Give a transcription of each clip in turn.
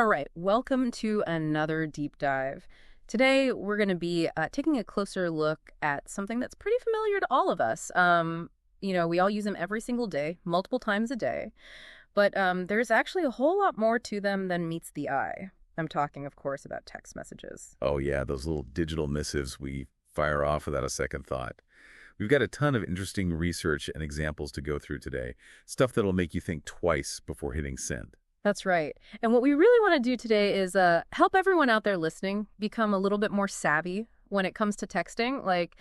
All right, welcome to another deep dive. Today, we're going to be taking a closer look at something that's pretty familiar to all of us. We all use them every single day, multiple times a day, but there's actually a whole lot more to them than meets the eye. I'm talking, of course, about text messages. Oh, yeah, those little digital missives we fire off without a second thought. We've got a ton of interesting research and examples to go through today, stuff that'll make you think twice before hitting send. That's right. And what we really want to do today is help everyone out there listening become a little bit more savvy when it comes to texting. Like,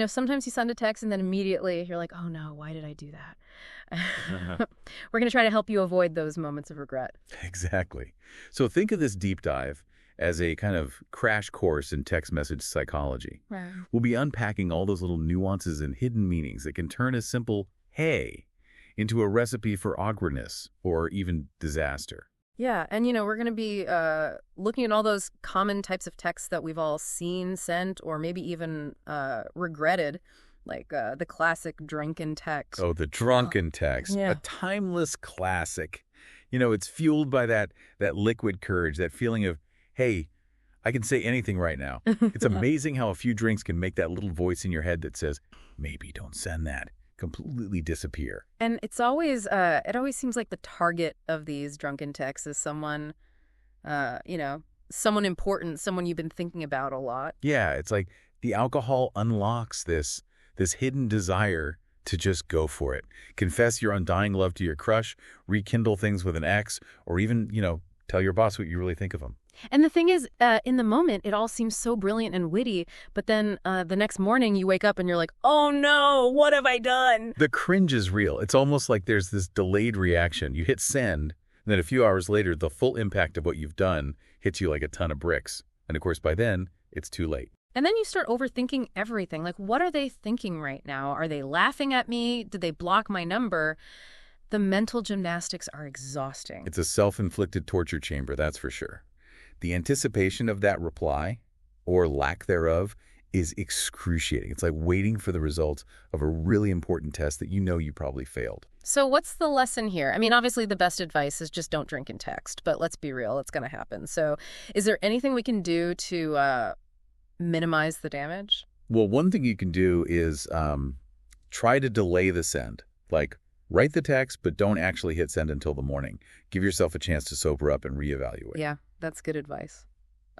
sometimes you send a text and then immediately you're like, oh no, why did I do that? We're going to try to help you avoid those moments of regret. Exactly. So think of this deep dive as a kind of crash course in text message psychology. Right. We'll be unpacking all those little nuances and hidden meanings that can turn a simple hey into a recipe for awkwardness or even disaster. Yeah, and we're going to be looking at all those common types of texts that we've all seen, sent, or maybe even regretted, like the classic drunken text. Oh, the drunken text, Yeah. a timeless classic. It's fueled by that liquid courage, that feeling of, hey, I can say anything right now. It's amazing how a few drinks can make that little voice in your head that says, maybe don't send that, completely disappear. And it's always, it always seems like the target of these drunken texts is someone, someone important, someone you've been thinking about a lot. Yeah, it's like the alcohol unlocks this hidden desire to just go for it. Confess your undying love to your crush, rekindle things with an ex, or even, tell your boss what you really think of them. And the thing is, in the moment, it all seems so brilliant and witty, but then the next morning you wake up and you're like, oh no, what have I done? The cringe is real. It's almost like there's this delayed reaction. You hit send, and then a few hours later, the full impact of what you've done hits you like a ton of bricks. And of course, by then, it's too late. And then you start overthinking everything. Like, what are they thinking right now? Are they laughing at me? Did they block my number? The mental gymnastics are exhausting. It's a self-inflicted torture chamber, that's for sure. The anticipation of that reply, or lack thereof, is excruciating. It's like waiting for the results of a really important test that you probably failed. So what's the lesson here? I mean, obviously the best advice is just don't drink and text, but let's be real, it's going to happen. So is there anything we can do to minimize the damage? Well, one thing you can do is try to delay the send. Like, write the text, but don't actually hit send until the morning. Give yourself a chance to sober up and reevaluate. Yeah, that's good advice.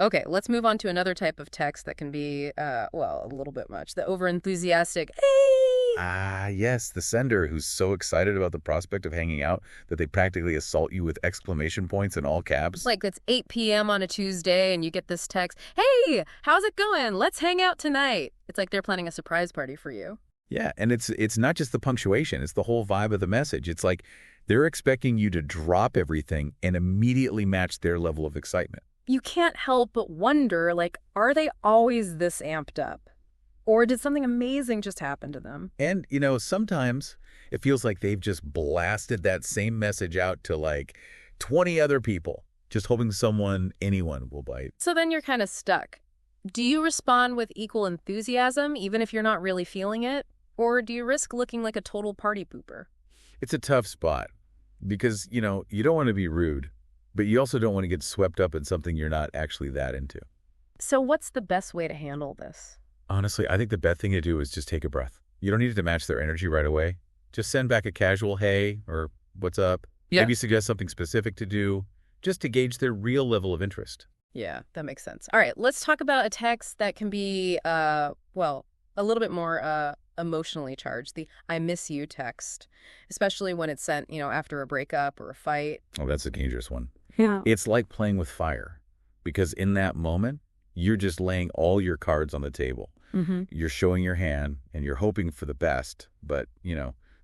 Okay, let's move on to another type of text that can be, a little bit much. The overenthusiastic, hey! Ah, yes, the sender who's so excited about the prospect of hanging out that they practically assault you with exclamation points in all caps. Like it's 8 p.m. on a Tuesday and you get this text, hey, how's it going? Let's hang out tonight. It's like they're planning a surprise party for you. Yeah, and it's not just the punctuation, it's the whole vibe of the message. It's like they're expecting you to drop everything and immediately match their level of excitement. You can't help but wonder, like, are they always this amped up? Or did something amazing just happen to them? And, sometimes it feels like they've just blasted that same message out to like 20 other people, just hoping anyone will bite. So then you're kind of stuck. Do you respond with equal enthusiasm, even if you're not really feeling it? Or do you risk looking like a total party pooper? It's a tough spot because, you don't want to be rude, but you also don't want to get swept up in something you're not actually that into. So what's the best way to handle this? Honestly, I think the best thing to do is just take a breath. You don't need it to match their energy right away. Just send back a casual hey or what's up. Yeah. Maybe suggest something specific to do just to gauge their real level of interest. Yeah, that makes sense. All right, let's talk about a text that can be, a little bit more emotionally charged, the I miss you text, especially when it's sent, after a breakup or a fight. Oh, that's a dangerous one. Yeah. It's like playing with fire because in that moment, you're just laying all your cards on the table. Mm-hmm. You're showing your hand and you're hoping for the best, but,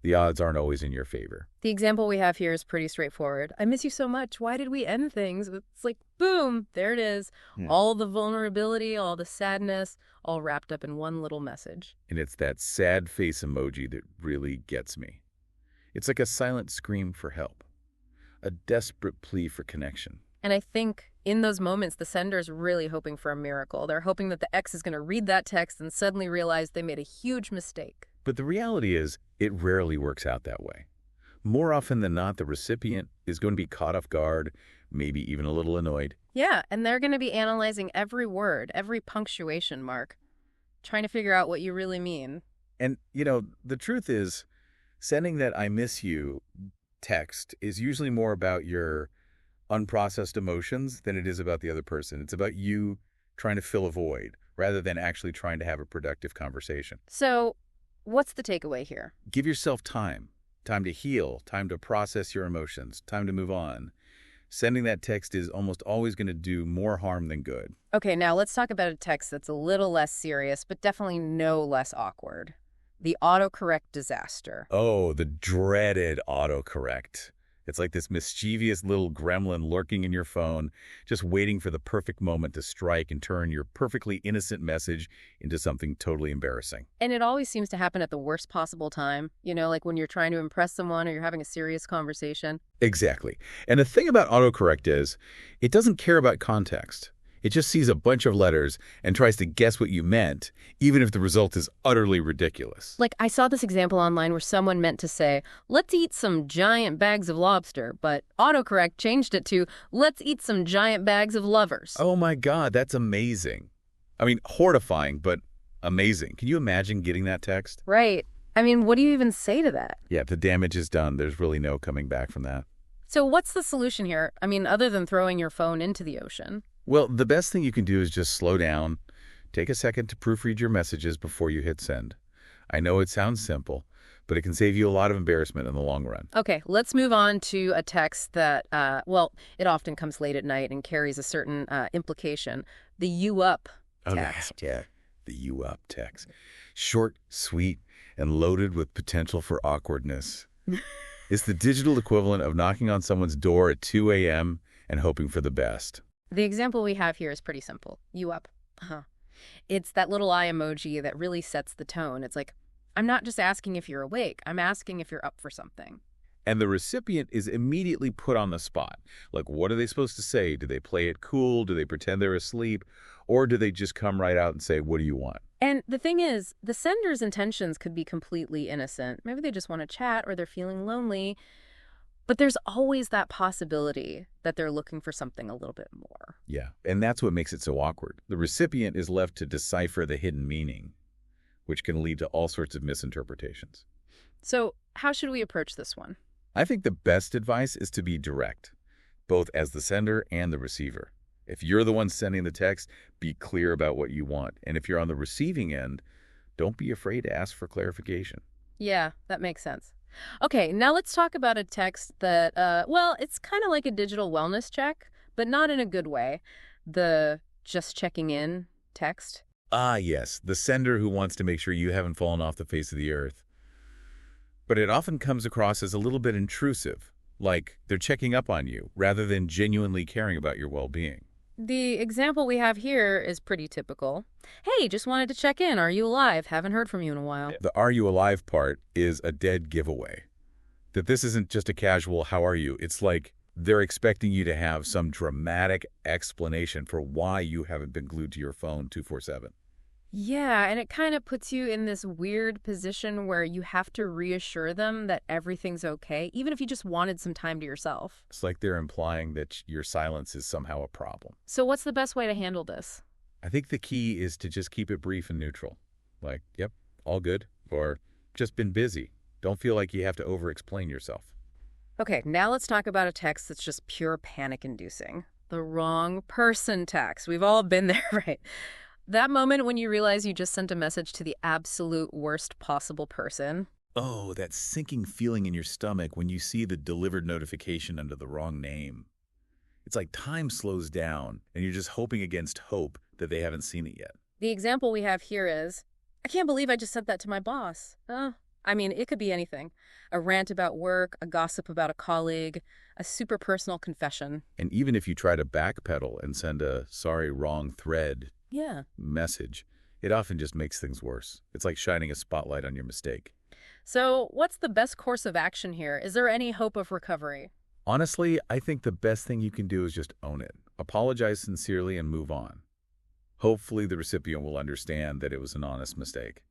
the odds aren't always in your favor. The example we have here is pretty straightforward. I miss you so much. Why did we end things? It's like, boom, there it is. Yeah. All the vulnerability, all the sadness, all wrapped up in one little message. And it's that sad face emoji that really gets me. It's like a silent scream for help, a desperate plea for connection. And I think in those moments, the sender's really hoping for a miracle. They're hoping that the ex is going to read that text and suddenly realize they made a huge mistake. But the reality is, it rarely works out that way. more often than not, the recipient is going to be caught off guard, maybe even a little annoyed. Yeah, and they're going to be analyzing every word, every punctuation mark, trying to figure out what you really mean. And, the truth is, sending that "I miss you" text is usually more about your unprocessed emotions than it is about the other person. It's about you trying to fill a void rather than actually trying to have a productive conversation. So, what's the takeaway here? Give yourself time to heal, time to process your emotions, time to move on. Sending that text is almost always going to do more harm than good. Okay, now let's talk about a text that's a little less serious, but definitely no less awkward. The autocorrect disaster. Oh, the dreaded autocorrect. It's like this mischievous little gremlin lurking in your phone, just waiting for the perfect moment to strike and turn your perfectly innocent message into something totally embarrassing. And it always seems to happen at the worst possible time, like when you're trying to impress someone or you're having a serious conversation. Exactly. And the thing about autocorrect is, it doesn't care about context. It just sees a bunch of letters and tries to guess what you meant, even if the result is utterly ridiculous. Like, I saw this example online where someone meant to say, let's eat some giant bags of lobster, but autocorrect changed it to, let's eat some giant bags of lovers. Oh my God, that's amazing. I mean, horrifying, but amazing. Can you imagine getting that text? Right. I mean, what do you even say to that? Yeah, the damage is done. There's really no coming back from that. So what's the solution here? I mean, other than throwing your phone into the ocean? Well, the best thing you can do is just slow down, take a second to proofread your messages before you hit send. I know it sounds simple, but it can save you a lot of embarrassment in the long run. Okay, let's move on to a text that, it often comes late at night and carries a certain implication. The "you up" text. Oh, yeah, the "you up" text. Short, sweet, and loaded with potential for awkwardness. It's the digital equivalent of knocking on someone's door at 2 a.m. and hoping for the best. The example we have here is pretty simple. You up. It's that little eye emoji that really sets the tone. It's like, I'm not just asking if you're awake. I'm asking if you're up for something. And the recipient is immediately put on the spot. Like, what are they supposed to say? Do they play it cool? Do they pretend they're asleep? Or do they just come right out and say, what do you want? And the thing is, the sender's intentions could be completely innocent. Maybe they just want to chat or they're feeling lonely. But there's always that possibility that they're looking for something a little bit more. Yeah, and that's what makes it so awkward. The recipient is left to decipher the hidden meaning, which can lead to all sorts of misinterpretations. So how should we approach this one? I think the best advice is to be direct, both as the sender and the receiver. If you're the one sending the text, be clear about what you want. And if you're on the receiving end, don't be afraid to ask for clarification. Yeah, that makes sense. Okay, now let's talk about a text that, it's kind of like a digital wellness check, but not in a good way. The "just checking in" text. Ah, yes, the sender who wants to make sure you haven't fallen off the face of the earth. But it often comes across as a little bit intrusive, like they're checking up on you rather than genuinely caring about your well-being. The example we have here is pretty typical. Hey, just wanted to check in. Are you alive? Haven't heard from you in a while. The "are you alive" part is a dead giveaway. That this isn't just a casual "how are you?" It's like they're expecting you to have some dramatic explanation for why you haven't been glued to your phone 24/7. Yeah, and it kind of puts you in this weird position where you have to reassure them that everything's okay, even if you just wanted some time to yourself. It's like they're implying that your silence is somehow a problem. So what's the best way to handle this? I think the key is to just keep it brief and neutral. Like, yep, all good, or just been busy. Don't feel like you have to over-explain yourself. Okay, now let's talk about a text that's just pure panic-inducing. The wrong person text. We've all been there, right? That moment when you realize you just sent a message to the absolute worst possible person. Oh, that sinking feeling in your stomach when you see the delivered notification under the wrong name. It's like time slows down, and you're just hoping against hope that they haven't seen it yet. The example we have here is, I can't believe I just sent that to my boss. It could be anything. A rant about work, a gossip about a colleague, a super personal confession. And even if you try to backpedal and send a "sorry, wrong thread" message, it often just makes things worse. It's like shining a spotlight on your mistake. So what's the best course of action here? Is there any hope of recovery? Honestly, I think the best thing you can do is just own it. Apologize sincerely and move on. Hopefully the recipient will understand that it was an honest mistake.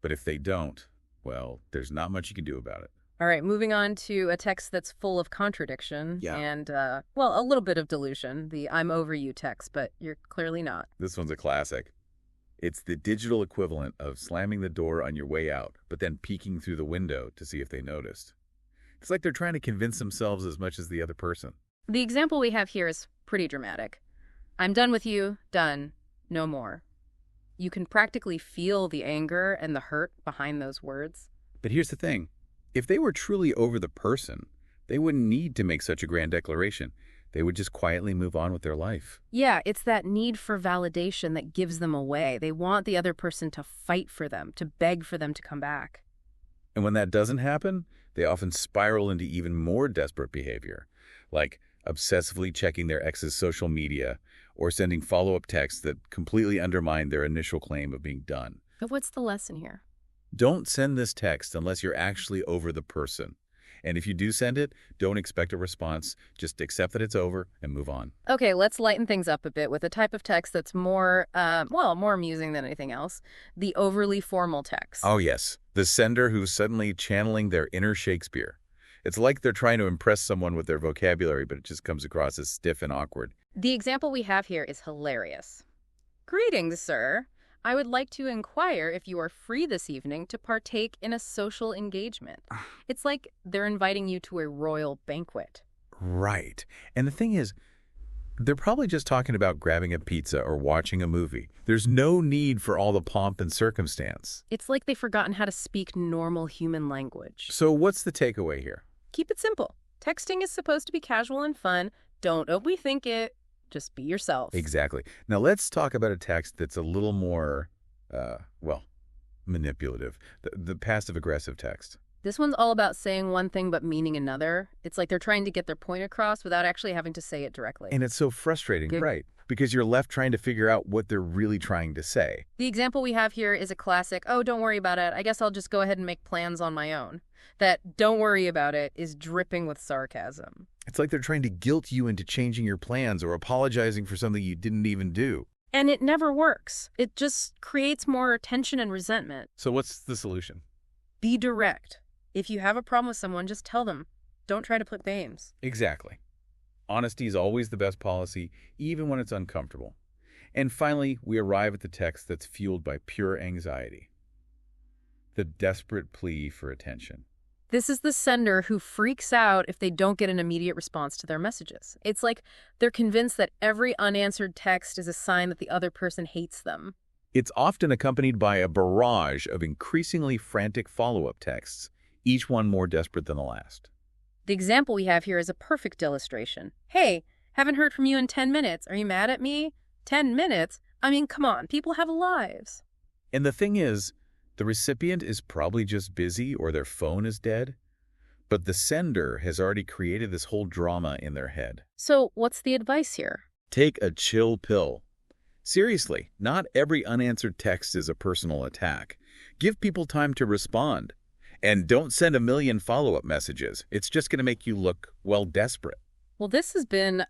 But if they don't, well, there's not much you can do about it. All right, moving on to a text that's full of contradiction Yeah. and, well, a little bit of delusion, the I'm over you text, but you're clearly not. This one's a classic. It's the digital equivalent of slamming the door on your way out, but then peeking through the window to see if they noticed. It's like they're trying to convince themselves as much as the other person. The example we have here is pretty dramatic. I'm done with you, done, no more. You can practically feel the anger and the hurt behind those words. But here's the thing. If they were truly over the person, they wouldn't need to make such a grand declaration. They would just quietly move on with their life. Yeah, it's that need for validation that gives them away. They want the other person to fight for them, to beg for them to come back. And when that doesn't happen, they often spiral into even more desperate behavior, like obsessively checking their ex's social media or sending follow-up texts that completely undermine their initial claim of being done. But what's the lesson here? Don't send this text unless you're actually over the person. And if you do send it, don't expect a response. Just accept that it's over and move on. Okay, let's lighten things up a bit with a type of text that's more, more amusing than anything else. The overly formal text. Oh, yes. The sender who's suddenly channeling their inner Shakespeare. It's like they're trying to impress someone with their vocabulary, but it just comes across as stiff and awkward. The example we have here is hilarious. Greetings, sir. I would like to inquire if you are free this evening to partake in a social engagement. It's like they're inviting you to a royal banquet. Right. And the thing is, they're probably just talking about grabbing a pizza or watching a movie. There's no need for all the pomp and circumstance. It's like they've forgotten how to speak normal human language. So what's the takeaway here? Keep it simple. Texting is supposed to be casual and fun. Don't overthink it. Just be yourself. Exactly. Now let's talk about a text that's a little more, manipulative. The passive-aggressive text. This one's all about saying one thing but meaning another. It's like they're trying to get their point across without actually having to say it directly. And it's so frustrating, Good. right? Because you're left trying to figure out what they're really trying to say. The example we have here is a classic, oh, don't worry about it. I guess I'll just go ahead and make plans on my own. That don't worry about it is dripping with sarcasm. It's like they're trying to guilt you into changing your plans or apologizing for something you didn't even do. And it never works. It just creates more tension and resentment. So what's the solution? Be direct. If you have a problem with someone, just tell them. Don't try to play games. Exactly. Honesty is always the best policy, even when it's uncomfortable. And finally, we arrive at the text that's fueled by pure anxiety. The desperate plea for attention. This is the sender who freaks out if they don't get an immediate response to their messages. It's like they're convinced that every unanswered text is a sign that the other person hates them. It's often accompanied by a barrage of increasingly frantic follow-up texts, each one more desperate than the last. The example we have here is a perfect illustration. Hey, haven't heard from you in 10 minutes. Are you mad at me? 10 minutes? I mean, come on, people have lives. And the thing is, the recipient is probably just busy or their phone is dead, but the sender has already created this whole drama in their head. So what's the advice here? Take a chill pill. Seriously, not every unanswered text is a personal attack. Give people time to respond. And don't send a million follow-up messages. It's just going to make you look, well, desperate. Well, this has been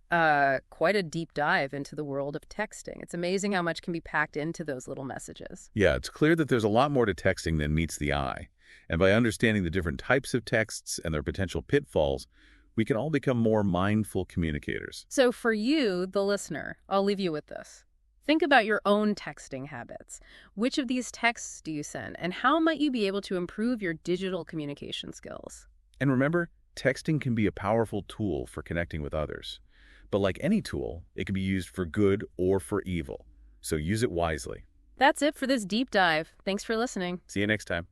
quite a deep dive into the world of texting. It's amazing how much can be packed into those little messages. Yeah, it's clear that there's a lot more to texting than meets the eye. And by understanding the different types of texts and their potential pitfalls, we can all become more mindful communicators. So for you, the listener, I'll leave you with this. Think about your own texting habits. Which of these texts do you send, and how might you be able to improve your digital communication skills? And remember, texting can be a powerful tool for connecting with others. But like any tool, it can be used for good or for evil. So use it wisely. That's it for this deep dive. Thanks for listening. See you next time.